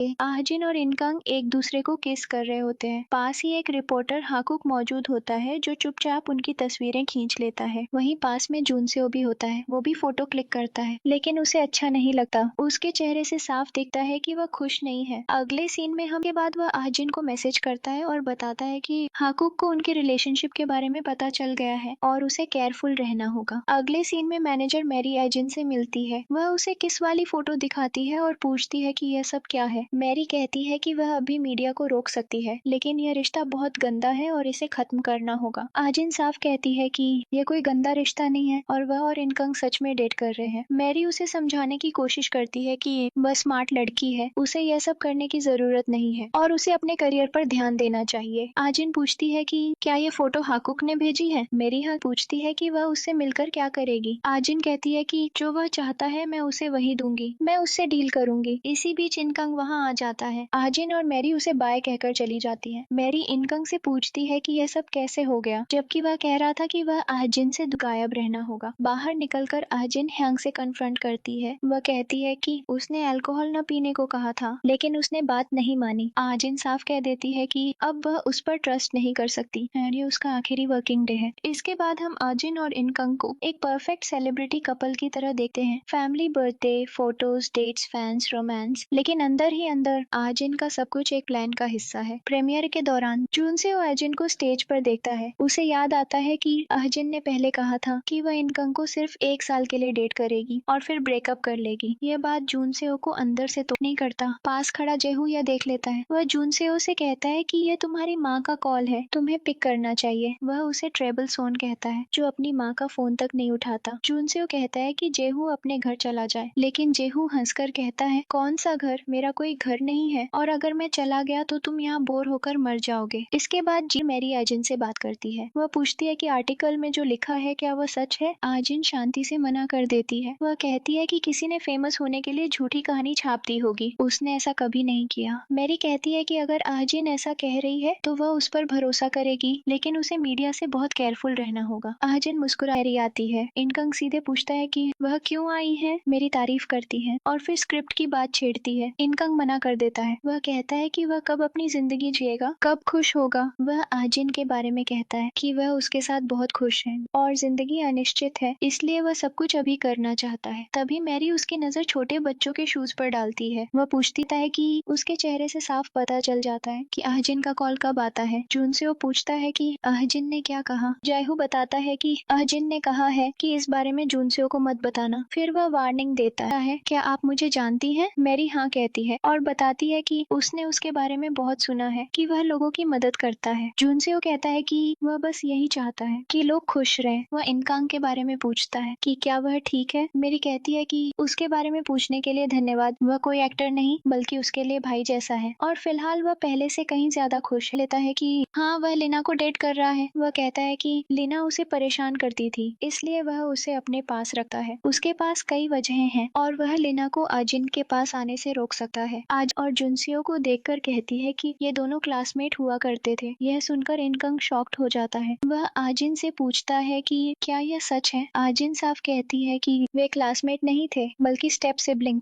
आहजिन और इनकंग एक दूसरे को किस कर रहे होते हैं। पास ही एक रिपोर्टर हाकुक मौजूद होता है जो चुपचाप उनकी तस्वीरें खींच लेता है। वहीं पास में जुनसेओ भी होता है, वो भी फोटो क्लिक करता है लेकिन उसे अच्छा नहीं लगता। उसके चेहरे से साफ दिखता है कि वह खुश नहीं है। अगले सीन में हम के बाद वह आहजिन को मैसेज करता है और बताता है कि हाकुक को उनके रिलेशनशिप के बारे में पता चल गया है और उसे केयरफुल रहना होगा। अगले सीन में मैनेजर मैरी आहजिन से मिलती है। वह उसे किस वाली फोटो दिखाती है और पूछती है कि यह सब क्या है। मैरी कहती है कि वह अभी मीडिया को रोक सकती है लेकिन यह रिश्ता बहुत गंदा है और इसे खत्म करना होगा। आजिन साफ कहती है कि यह कोई गंदा रिश्ता नहीं है और वह और इनकंग सच में डेट कर रहे हैं। मैरी उसे समझाने की कोशिश करती है कि वह स्मार्ट लड़की है, उसे यह सब करने की जरूरत नहीं है और उसे अपने करियर पर ध्यान देना चाहिए। आजिन पूछती है कि क्या ये फोटो हाकुक ने भेजी है। मेरी हाँ पूछती है कि वह उससे मिलकर क्या करेगी। आजिन कहती है कि जो वह चाहता है मैं उसे वही दूंगी, मैं उससे डील करूंगी। इसी बीच इनकंग वहाँ आ जाता है। आजिन और मैरी उसे बाय कहकर चली जाती है। मैरी इनकंग से पूछती है कि यह सब कैसे हो गया, जबकि वह कह रहा था कि वह आजिन से गायब रहना होगा। बाहर निकलकर आजिन हैंग से कन्फ्रंट करती है। वह कहती है कि उसने अल्कोहल न पीने को कहा था लेकिन उसने बात नहीं मानी। आजिन साफ कह देती है कि अब वह उस पर ट्रस्ट नहीं कर सकती और ये उसका आखिरी वर्किंग डे है। इसके बाद हम आजिन और इनकंग को एक परफेक्ट सेलिब्रिटी कपल की तरह देखते हैं। Family, birthday, photos, dates, fans, romance, लेकिन अंदर ही अंदर आजिन का सब कुछ एक प्लान का हिस्सा है। प्रीमियर के दौरान जुनसेओ आजिन को स्टेज पर देखता है। उसे याद आता है कि आजिन ने पहले कहा था कि वह इनकंग को सिर्फ 1 साल के लिए डेट करेगी और फिर ब्रेकअप कर लेगी। यह बात जुनसेओ को अंदर से तो नहीं करता। पास खड़ा जेहू यह देख लेता है। वह जुनसेओ से कहता है कि यह तुम्हारी माँ का कॉल है, तुम्हें पिक करना चाहिए। वह उसे ट्रेबल सोन कहता है जो अपनी माँ का फोन तक नहीं उठाता। जुनसेओ कहता है कि जेहू अपने घर चला जाए, लेकिन जेहू हंसकर कहता है कौन सा घर, मेरा कोई घर नहीं है और अगर मैं चला गया तो तुम यहाँ बोर होकर मर जाओगे। इसके बाद जी मैरी आजिन से बात करती है। वह पूछती है कि आर्टिकल में जो लिखा है क्या वह सच है। आजिन शांति से मना कर देती है। वह कहती है कि किसी ने फेमस होने के लिए झूठी कहानी छाप दी होगी, उसने ऐसा कभी नहीं किया। मैरी कहती है कि अगर आजिन ऐसा कह रही है तो वह उस पर भरोसा करेगी लेकिन उसे मीडिया से बहुत केयरफुल रहना होगा। आजिन मुस्कुरा आती है। इनकंग सीधे पूछता है कि वह क्यों आई है। मेरी तारीफ करती है और फिर स्क्रिप्ट की बात छेड़ती है। इनकंग मना कर देता है। वह कहता है कि वह कब अपनी जिंदगी जिएगा, कब खुश होगा। वह आजिन के बारे में कहता है कि वह उसके साथ बहुत खुश है और जिंदगी अनिश्चित है, इसलिए वह सब कुछ अभी करना चाहता है। तभी मैरी उसकी नजर छोटे बच्चों के शूज पर डालती है। वह पूछती है कि उसके चेहरे से साफ पता चल जाता है कि आहजिन का कॉल कब आता है। जुनसेओ पूछता है कि आहजिन ने क्या कहा। जायहू बताता है कि आहजिन ने कहा है कि इस बारे में जुनसेओ को मत बताना। फिर वह वार्निंग देता है, क्या आप मुझे जानती हैं। मैरी हाँ कहती है और बताती है कि उसने उसके बारे में बहुत सुना है कि वह लोगों की मदद करता है। जुनसेओ कहता है कि वह बस यही चाहता है कि लोग खुश रहें। वह इनकांग के बारे में पूछता है कि क्या वह ठीक है। मेरी कहती है कि उसके बारे में पूछने के लिए धन्यवाद, वह कोई एक्टर नहीं बल्कि उसके लिए भाई जैसा है और फिलहाल वह पहले से कहीं ज्यादा खुश लेता है कि हाँ वह लीना को डेट कर रहा है। वह कहता है कि लीना उसे परेशान करती थी इसलिए वह उसे अपने पास रखता है। उसके पास कई वजहें हैं और वह लीना को आजिन के पास आने से रोक सकता है। आज और जुनसेओ को देखकर कहती है कि ये दोनों क्लासमेट हुआ करते थे। यह सुनकर इनकंग शॉक्ड हो जाता है। वह आजिन से पूछता है कि क्या यह सच है। आजिन साफ कहती है कि वे क्लासमेट नहीं थे बल्कि स्टेप सिबलिंग